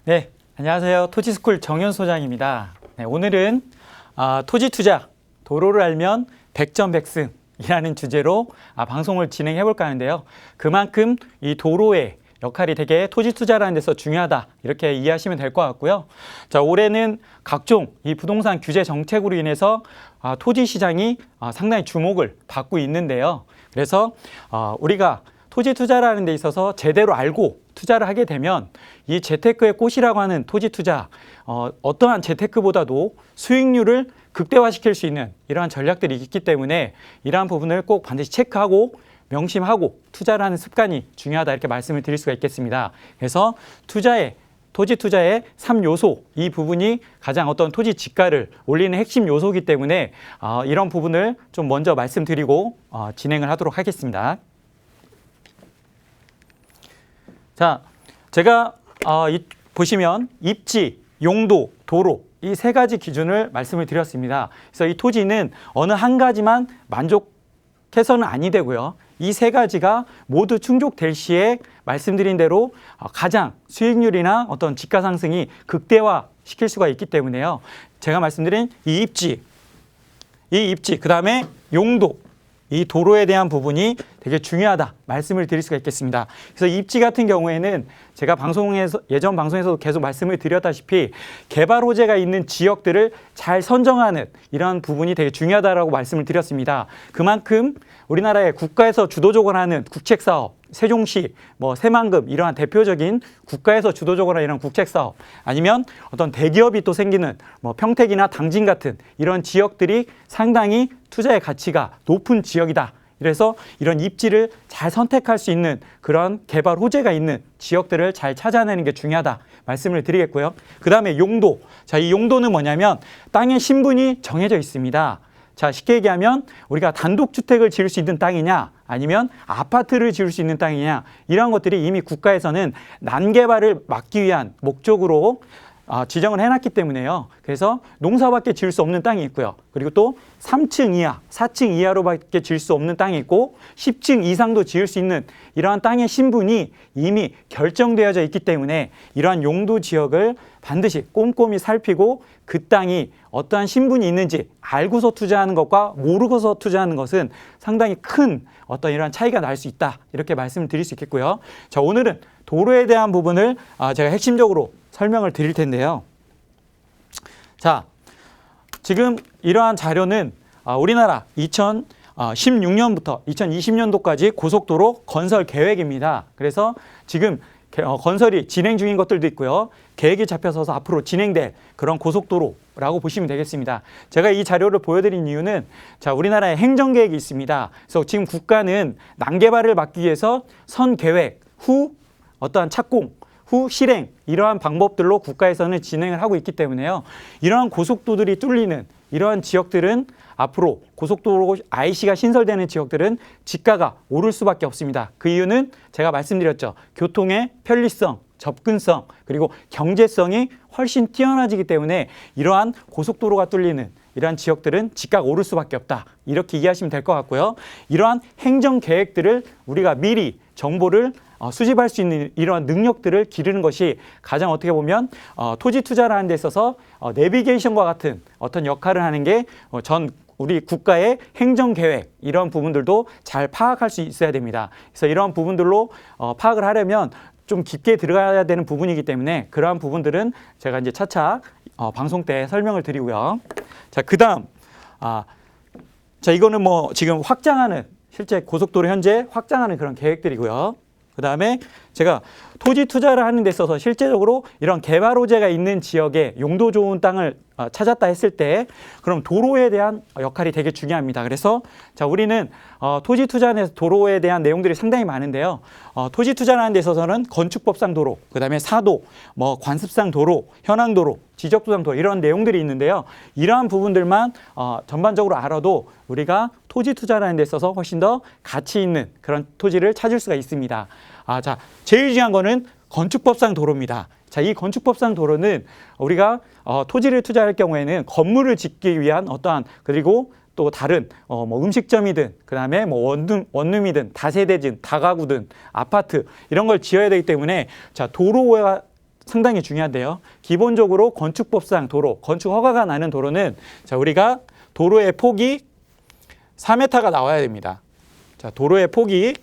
네, 안녕하세요. 토지스쿨 정현 소장입니다. 네, 오늘은 토지 투자, 도로를 알면 백전백승이라는 주제로 방송을 진행해 볼까 하는데요. 그만큼 이 도로의 역할이 되게 토지 투자라는 데서 중요하다, 이렇게 이해하시면 될 것 같고요. 자, 올해는 각종 이 부동산 규제 정책으로 인해서 토지 시장이 상당히 주목을 받고 있는데요. 그래서 우리가 토지 투자라는 데 있어서 제대로 알고 투자를 하게 되면 이 재테크의 꽃이라고 하는 토지 투자, 어떠한 재테크보다도 수익률을 극대화시킬 수 있는 이러한 전략들이 있기 때문에 이러한 부분을 꼭 반드시 체크하고 명심하고 투자를 하는 습관이 중요하다, 이렇게 말씀을 드릴 수가 있겠습니다. 그래서 토지 투자의 3요소, 이 부분이 가장 어떤 토지 지가를 올리는 핵심 요소이기 때문에 이런 부분을 좀 먼저 말씀드리고 진행을 하도록 하겠습니다. 자, 제가 보시면 입지, 용도, 도로, 이 세 가지 기준을 말씀을 드렸습니다. 그래서 이 토지는 어느 한 가지만 만족해서는 아니 되고요. 이 세 가지가 모두 충족될 시에 말씀드린 대로 가장 수익률이나 어떤 지가 상승이 극대화 시킬 수가 있기 때문에요. 제가 말씀드린 이 입지, 그 다음에 용도, 이 도로에 대한 부분이 되게 중요하다 말씀을 드릴 수가 있겠습니다. 그래서 입지 같은 경우에는 제가 예전 방송에서도 계속 말씀을 드렸다시피 개발 호재가 있는 지역들을 잘 선정하는 이러한 부분이 되게 중요하다라고 말씀을 드렸습니다. 그만큼 우리나라의 국가에서 주도적으로 하는 국책사업, 세종시, 새만금, 이러한 대표적인 국가에서 주도적으로 하는 이런 국책사업, 아니면 어떤 대기업이 또 생기는 평택이나 당진 같은 이런 지역들이 상당히 투자의 가치가 높은 지역이다. 그래서 이런 입지를 잘 선택할 수 있는 그런 개발 호재가 있는 지역들을 잘 찾아내는 게 중요하다 말씀을 드리겠고요. 그 다음에 용도. 자, 이 용도는 뭐냐면 땅의 신분이 정해져 있습니다. 자, 쉽게 얘기하면 우리가 단독주택을 지을 수 있는 땅이냐, 아니면 아파트를 지을 수 있는 땅이냐, 이런 것들이 이미 국가에서는 난개발을 막기 위한 목적으로 지정을 해놨기 때문에요. 그래서 농사밖에 지을 수 없는 땅이 있고요. 그리고 또 3층 이하, 4층 이하로밖에 지을 수 없는 땅이 있고 10층 이상도 지을 수 있는 이러한 땅의 신분이 이미 결정되어져 있기 때문에 이러한 용도 지역을 반드시 꼼꼼히 살피고 그 땅이 어떠한 신분이 있는지 알고서 투자하는 것과 모르고서 투자하는 것은 상당히 큰 어떤 이러한 차이가 날 수 있다, 이렇게 말씀을 드릴 수 있겠고요. 자, 오늘은 도로에 대한 부분을 제가 핵심적으로 설명을 드릴 텐데요. 자, 지금 이러한 자료는 우리나라 2016년부터 2020년도까지 고속도로 건설 계획입니다. 그래서 지금 건설이 진행 중인 것들도 있고요. 계획이 잡혀서 앞으로 진행될 그런 고속도로라고 보시면 되겠습니다. 제가 이 자료를 보여드린 이유는, 자, 우리나라에 행정계획이 있습니다. 그래서 지금 국가는 난개발을 막기 위해서 선계획 후 어떠한 착공, 후 실행, 이러한 방법들로 국가에서는 진행을 하고 있기 때문에요. 이러한 고속도들이 뚫리는 이러한 지역들은 앞으로 고속도로 IC가 신설되는 지역들은 지가가 오를 수밖에 없습니다. 그 이유는 제가 말씀드렸죠. 교통의 편리성, 접근성, 그리고 경제성이 훨씬 뛰어나지기 때문에 이러한 고속도로가 뚫리는 이러한 지역들은 지가가 오를 수밖에 없다, 이렇게 이해하시면 될 것 같고요. 이러한 행정계획들을 우리가 미리 정보를 수집할 수 있는 이러한 능력들을 기르는 것이 가장 어떻게 보면 토지 투자를 하는 데 있어서 내비게이션과 같은 어떤 역할을 하는 게 우리 국가의 행정계획, 이런 부분들도 잘 파악할 수 있어야 됩니다. 그래서 이러한 부분들로 파악을 하려면 좀 깊게 들어가야 되는 부분이기 때문에 그러한 부분들은 제가 이제 차차 방송 때 설명을 드리고요. 자, 그 다음, 자, 이거는 지금 확장하는, 실제 고속도로 현재 확장하는 그런 계획들이고요. 그 다음에 제가 토지 투자를 하는 데 있어서 실제적으로 이런 개발 호재가 있는 지역에 용도 좋은 땅을 찾았다 했을 때 그럼 도로에 대한 역할이 되게 중요합니다. 그래서 자, 우리는 토지 투자에서 도로에 대한 내용들이 상당히 많은데요. 토지 투자를 하는 데 있어서는 건축법상 도로, 그 다음에 사도, 관습상 도로, 현황도로, 지적도상 도로, 이런 내용들이 있는데요. 이러한 부분들만 전반적으로 알아도 우리가 토지 투자를 하는 데 있어서 훨씬 더 가치 있는 그런 토지를 찾을 수가 있습니다. 자, 제일 중요한 거는 건축법상 도로입니다. 자, 이 건축법상 도로는 우리가 토지를 투자할 경우에는 건물을 짓기 위한 어떠한, 그리고 또 다른 음식점이든 그 다음에 원룸이든 다세대든 다가구든 아파트, 이런 걸 지어야 되기 때문에 자, 도로와 상당히 중요한데요. 기본적으로 건축법상 도로, 건축 허가가 나는 도로는 자, 우리가 도로의 폭이 4m가 나와야 됩니다. 자, 도로의 폭이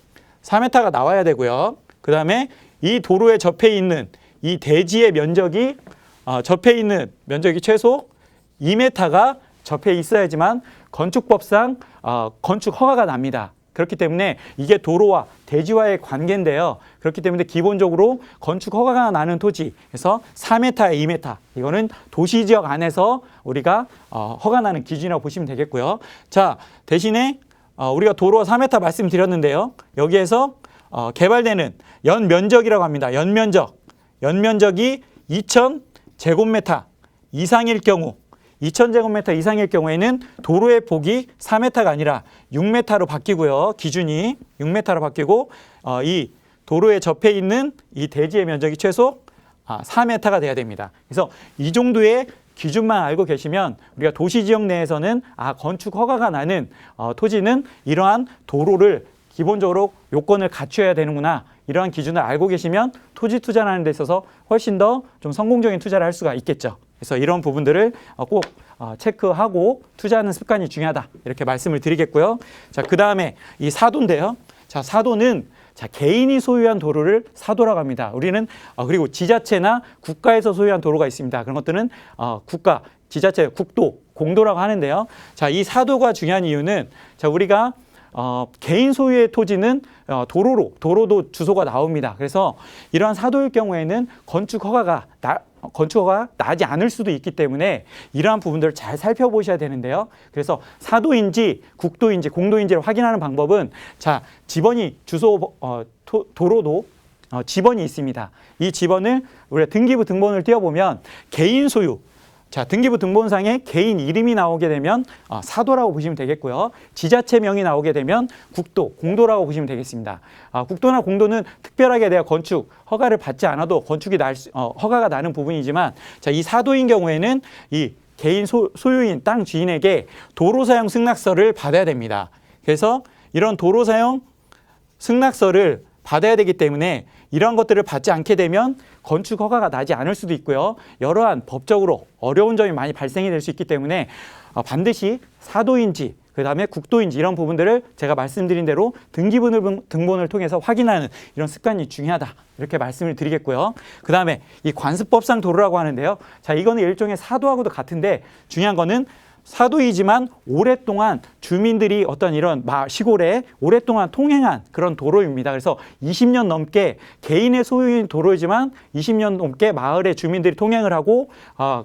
4m가 나와야 되고요. 그 다음에 이 도로에 접해 있는 이 대지의 면적이 접해 있는 면적이 최소 2m가 접해 있어야지만 건축법상 건축 허가가 납니다. 그렇기 때문에 이게 도로와 대지와의 관계인데요. 그렇기 때문에 기본적으로 건축 허가가 나는 토지에서 4m에 2m, 이거는 도시지역 안에서 우리가 허가 나는 기준이라고 보시면 되겠고요. 자, 대신에 우리가 도로와 4m 말씀드렸는데요. 여기에서 개발되는 연면적이라고 합니다. 연면적이 2000제곱미터 이상일 경우, 2000제곱미터 이상일 경우에는 도로의 폭이 4m가 아니라 6m로 바뀌고요. 기준이 6m로 바뀌고 이 도로에 접해 있는 이 대지의 면적이 최소 4m가 돼야 됩니다. 그래서 이 정도의 기준만 알고 계시면 우리가 도시지역 내에서는 건축 허가가 나는 토지는 이러한 도로를 기본적으로 요건을 갖춰야 되는구나, 이러한 기준을 알고 계시면 토지 투자하는 데 있어서 훨씬 더 좀 성공적인 투자를 할 수가 있겠죠. 그래서 이런 부분들을 꼭 체크하고 투자하는 습관이 중요하다, 이렇게 말씀을 드리겠고요. 자, 그 다음에 이 사도인데요. 자, 사도는 개인이 소유한 도로를 사도라고 합니다. 우리는 그리고 지자체나 국가에서 소유한 도로가 있습니다. 그런 것들은 국가, 지자체, 국도, 공도라고 하는데요. 자, 이 사도가 중요한 이유는 자, 우리가 개인 소유의 토지는 도로도 주소가 나옵니다. 그래서 이러한 사도일 경우에는 건축 허가가 나지 않을 수도 있기 때문에 이러한 부분들을 잘 살펴보셔야 되는데요. 그래서 사도인지 국도인지 공도인지를 확인하는 방법은 자, 지번이 도로도 지번이 있습니다. 이 지번을 우리가 등기부 등본을 띄워보면 개인 소유, 자, 등기부 등본상에 개인 이름이 나오게 되면 사도라고 보시면 되겠고요. 지자체명이 나오게 되면 국도, 공도라고 보시면 되겠습니다. 국도나 공도는 특별하게 내가 건축 허가를 받지 않아도 건축이 허가가 나는 부분이지만 자, 이 사도인 경우에는 이 개인 소유인 땅 주인에게 도로사용 승낙서를 받아야 됩니다. 그래서 이런 도로사용 승낙서를 받아야 되기 때문에 이러한 것들을 받지 않게 되면 건축 허가가 나지 않을 수도 있고요. 여러한 법적으로 어려운 점이 많이 발생이 될 수 있기 때문에 반드시 사도인지 그 다음에 국도인지 이런 부분들을 제가 말씀드린 대로 등기부 등본을 통해서 확인하는 이런 습관이 중요하다, 이렇게 말씀을 드리겠고요. 그 다음에 이 관습법상 도로라고 하는데요. 자, 이거는 일종의 사도하고도 같은데 중요한 거는 사도이지만 오랫동안 주민들이 어떤 이런 시골에 오랫동안 통행한 그런 도로입니다. 그래서 20년 넘게 개인의 소유인 도로이지만 20년 넘게 마을의 주민들이 통행을 하고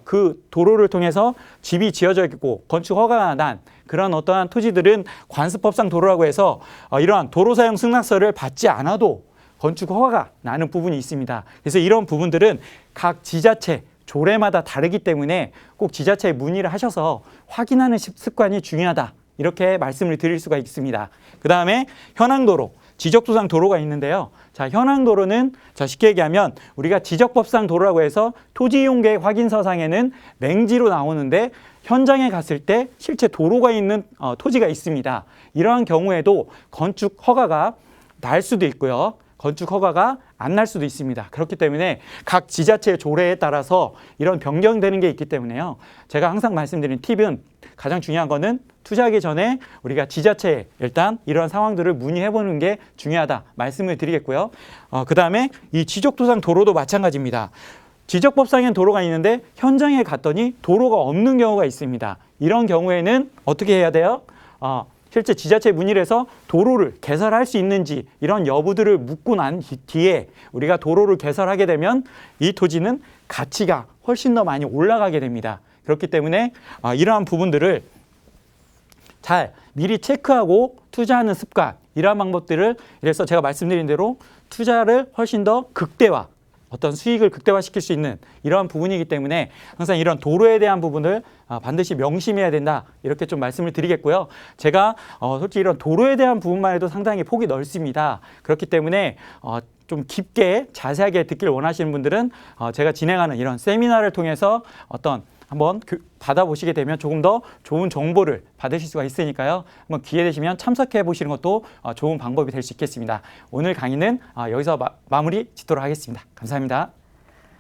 그 도로를 통해서 집이 지어져 있고 건축 허가가 난 그런 어떠한 토지들은 관습법상 도로라고 해서 이러한 도로사용 승낙서를 받지 않아도 건축 허가가 나는 부분이 있습니다. 그래서 이런 부분들은 각 지자체 조례마다 다르기 때문에 꼭 지자체에 문의를 하셔서 확인하는 습관이 중요하다, 이렇게 말씀을 드릴 수가 있습니다. 그 다음에 현황도로, 지적도상 도로가 있는데요. 자, 현황도로는 쉽게 얘기하면 우리가 지적법상 도로라고 해서 토지이용계획 확인서상에는 맹지로 나오는데 현장에 갔을 때 실제 도로가 있는 토지가 있습니다. 이러한 경우에도 건축 허가가 날 수도 있고요. 건축 허가가 안 날 수도 있습니다. 그렇기 때문에 각 지자체 조례에 따라서 이런 변경되는 게 있기 때문에요. 제가 항상 말씀드린 팁은 가장 중요한 거는 투자하기 전에 우리가 지자체에 일단 이런 상황들을 문의해보는 게 중요하다 말씀을 드리겠고요. 그 다음에 이 지적도상 도로도 마찬가지입니다. 지적법상엔 도로가 있는데 현장에 갔더니 도로가 없는 경우가 있습니다. 이런 경우에는 어떻게 해야 돼요? 실제 지자체에 문의를 해서 도로를 개설할 수 있는지 이런 여부들을 묻고 난 뒤에 우리가 도로를 개설하게 되면 이 토지는 가치가 훨씬 더 많이 올라가게 됩니다. 그렇기 때문에 이러한 부분들을 잘 미리 체크하고 투자하는 습관, 이러한 방법들을, 이래서 제가 말씀드린 대로 투자를 훨씬 더 극대화, 어떤 수익을 극대화시킬 수 있는 이러한 부분이기 때문에 항상 이런 도로에 대한 부분을 반드시 명심해야 된다, 이렇게 좀 말씀을 드리겠고요. 제가 솔직히 이런 도로에 대한 부분만 해도 상당히 폭이 넓습니다. 그렇기 때문에 좀 깊게 자세하게 듣길 원하시는 분들은 제가 진행하는 이런 세미나를 통해서 한번 받아보시게 되면 조금 더 좋은 정보를 받으실 수가 있으니까요. 한번 기회 되시면 참석해 보시는 것도 좋은 방법이 될 수 있겠습니다. 오늘 강의는 여기서 마무리 짓도록 하겠습니다. 감사합니다.